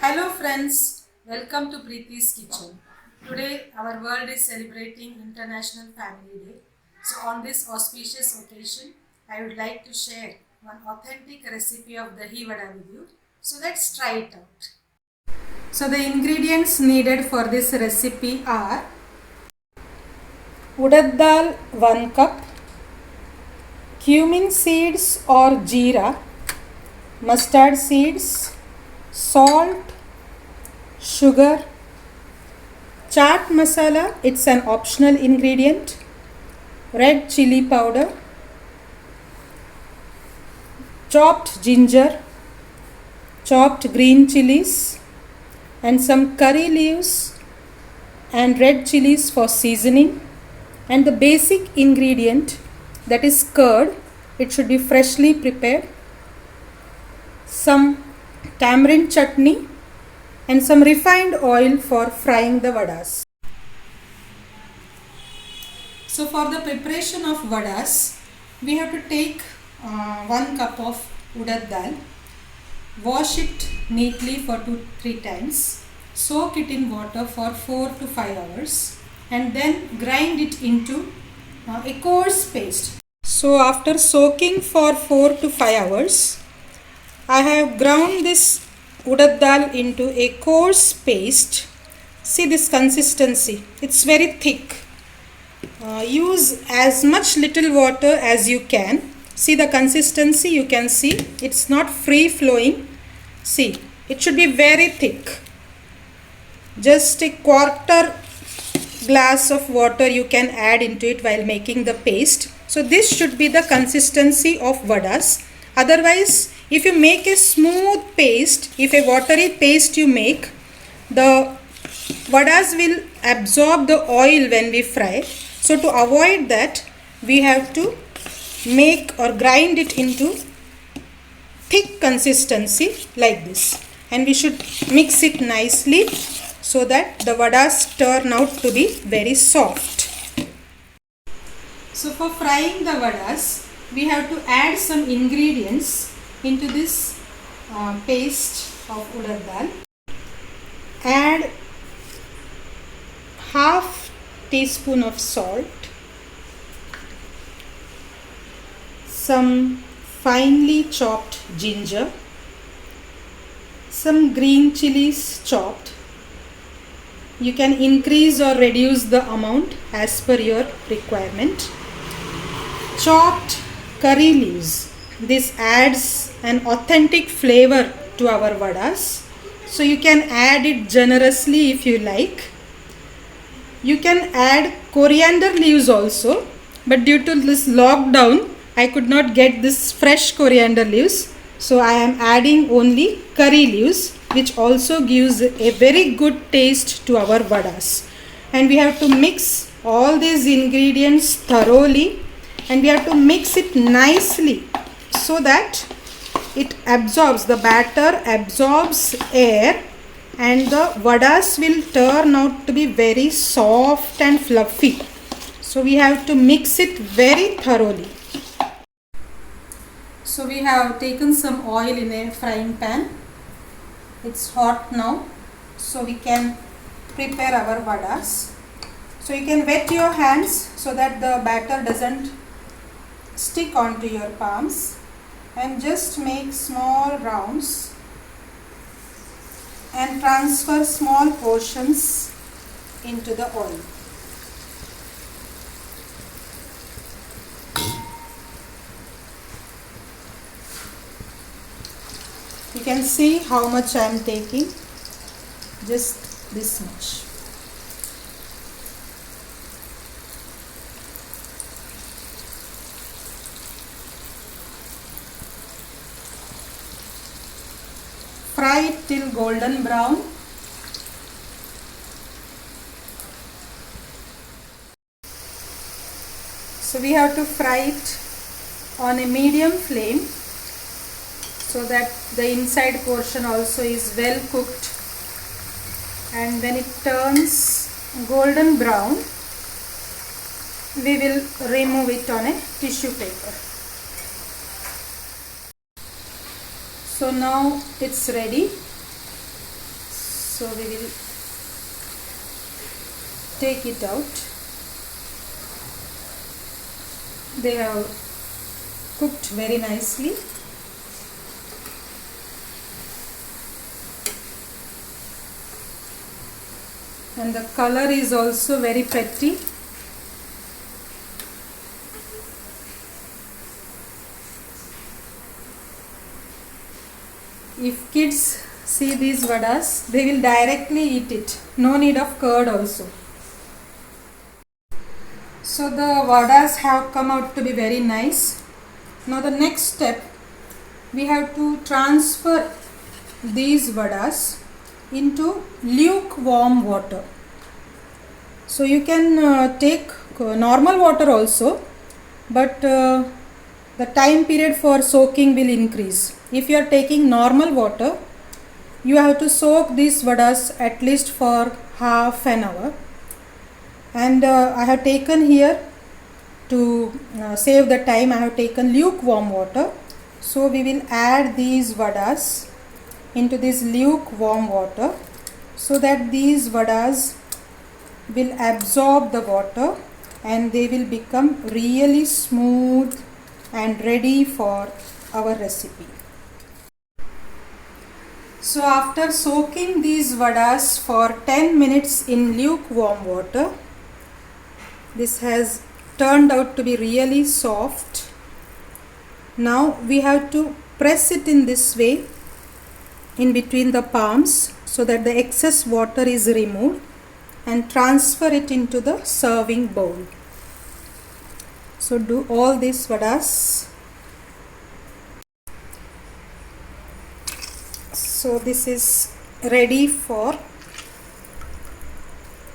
Hello friends, welcome to Preeti's Kitchen. Today our world is celebrating International Family Day. So on this auspicious occasion, I would like to share one authentic recipe of dahi vada with you. So let's try it out. So the ingredients needed for this recipe are urad dal 1 cup, cumin seeds or jeera, mustard seeds, salt, sugar, chaat masala, it's an optional ingredient, red chili powder, chopped ginger, chopped green chilies, and some curry leaves and red chilies for seasoning, and the basic ingredient, that is curd. It should be freshly prepared, some tamarind chutney, and some refined oil for frying the vadas. So for the preparation of vadas, we have to take 1 cup of urad dal, wash it neatly for 2-3 times, soak it in water for 4 to 5 hours, and then grind it into a coarse paste. So after soaking for 4 to 5 hours, I have ground this urad dal into a coarse paste. See this consistency, it's very thick. Use as much little water as you can. See the consistency, you can see it's not free flowing. See, it should be very thick. Just a quarter glass of water you can add into it while making the paste. So this should be the consistency of vadas. Otherwise, if you make a smooth paste, if a watery paste you make, the vadas will absorb the oil when we fry. So to avoid that, we have to make or grind it into thick consistency like this, and we should mix it nicely so that the vadas turn out to be very soft. So for frying the vadas, we have to add some ingredients into this paste of urad dal. Add half teaspoon of salt, some finely chopped ginger, some green chilies chopped. You can increase or reduce the amount as per your requirement. Chopped curry leaves. This adds an authentic flavor to our vadas. So you can add it generously if you like. You can add coriander leaves also, but due to this lockdown, I could not get this fresh coriander leaves. So I am adding only curry leaves, which also gives a very good taste to our vadas. And we have to mix all these ingredients thoroughly, and we have to mix it nicely so that it absorbs, the batter absorbs air, and the vadas will turn out to be very soft and fluffy. So we have to mix it very thoroughly. So we have taken some oil in a frying pan. It's hot now, so we can prepare our vadas. So you can wet your hands so that the batter doesn't stick onto your palms, and just make small rounds and transfer small portions into the oil. You can see how much I am taking, just this much. Fry it till golden brown. So we have to fry it on a medium flame so that the inside portion also is well cooked, and when it turns golden brown, we will remove it on a tissue paper. So now it's ready. So we will take it out. They have cooked very nicely. And the color is also very pretty. If kids see these vadas, they will directly eat it. No need of curd also. So the vadas have come out to be very nice. Now the next step, we have to transfer these vadas into lukewarm water. So you can take normal water also, but the time period for soaking will increase. If you are taking normal water, you have to soak these vadas at least for half an hour. And I have taken here, to save the time, I have taken lukewarm water. So we will add these vadas into this lukewarm water so that these vadas will absorb the water and they will become really smooth and ready for our recipe. So after soaking these vadas for 10 minutes in lukewarm water, this has turned out to be really soft. Now we have to press it in this way in between the palms so that the excess water is removed, and transfer it into the serving bowl. So do all these vadas. So this is ready for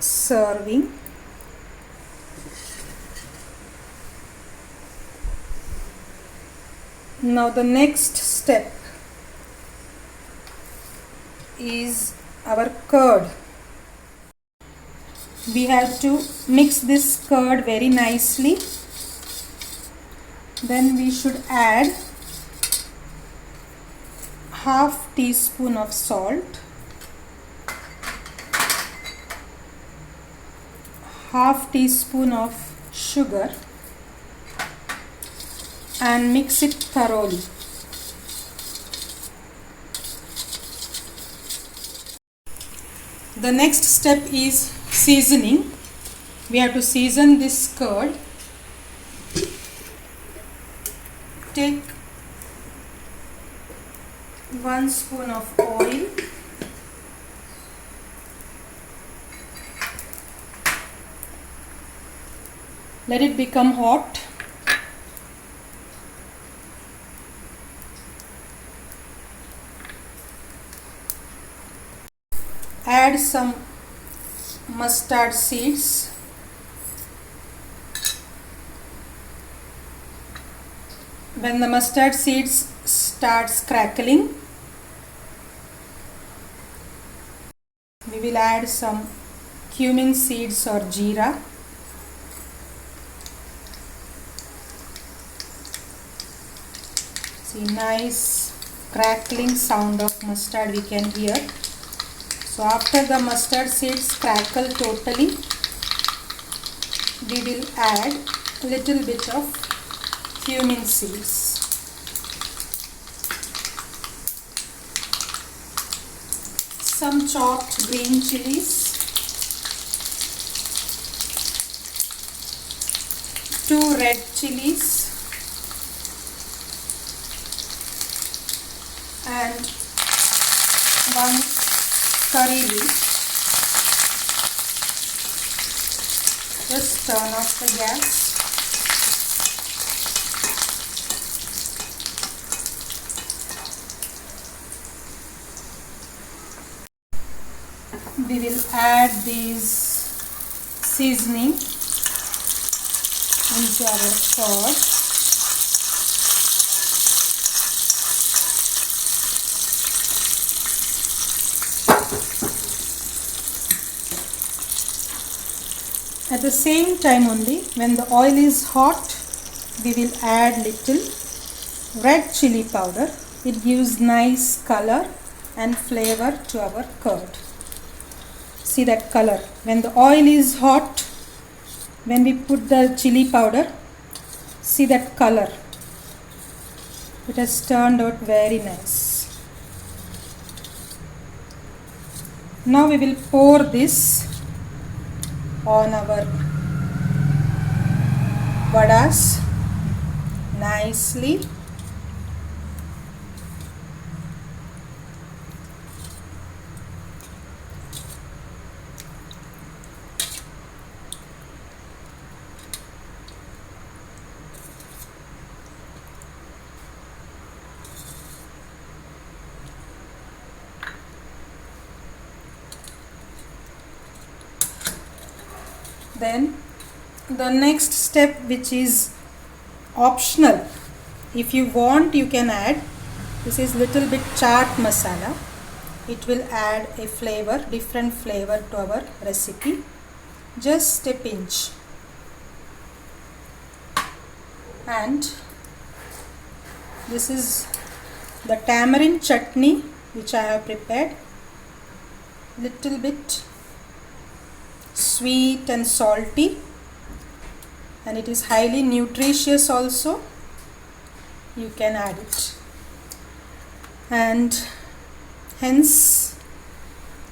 serving. Now the next step is our curd. We have to mix this curd very nicely. Then we should add half teaspoon of salt, half teaspoon of sugar, and mix it thoroughly. The next step is seasoning. We have to season this curd. Take 1 spoon of oil, let it become hot. Add some mustard seeds. When the mustard seeds starts crackling, we will add some cumin seeds or jeera. See, nice crackling sound of mustard we can hear. So after the mustard seeds crackle totally, we will add a little bit of cumin seeds. Some chopped green chilies, 2 red chilies, and 1 curry leaf. Just turn off the gas. We will add these seasoning into our curd. At the same time only, when the oil is hot, we will add little red chili powder. It gives nice color and flavor to our curd. See that color. When the oil is hot, when we put the chili powder, see that color. It has turned out very nice. Now we will pour this on our vadas nicely. Then the next step, which is optional, if you want you can add, this is little bit chaat masala. It will add a flavor, different flavor to our recipe. Just a pinch. And this is the tamarind chutney which I have prepared. Little bit sweet and salty, and it is highly nutritious also. You can add it, and hence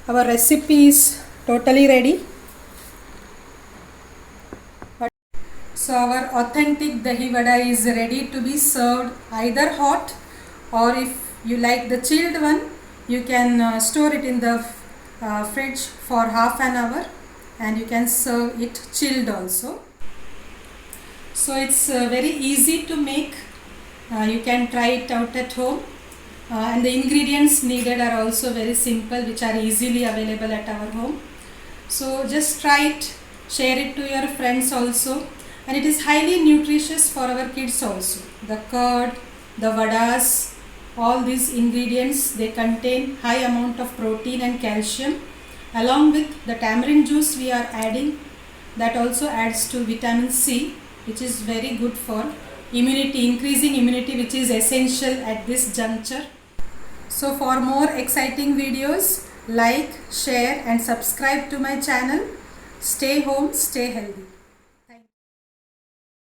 our recipe is totally ready. So our authentic dahi vada is ready to be served, either hot, or if you like the chilled one, you can store it in the fridge for half an hour, and you can serve it chilled also. So it's very easy to make. You can try it out at home, and the ingredients needed are also very simple, which are easily available at our home. So just try it, share it to your friends also, and it is highly nutritious for our kids also. The curd, the vadas, all these ingredients, they contain high amount of protein and calcium. Along with the tamarind juice we are adding, that also adds to vitamin C, which is very good for immunity, increasing immunity, which is essential at this juncture. So for more exciting videos, like, share and subscribe to my channel. Stay home, stay healthy.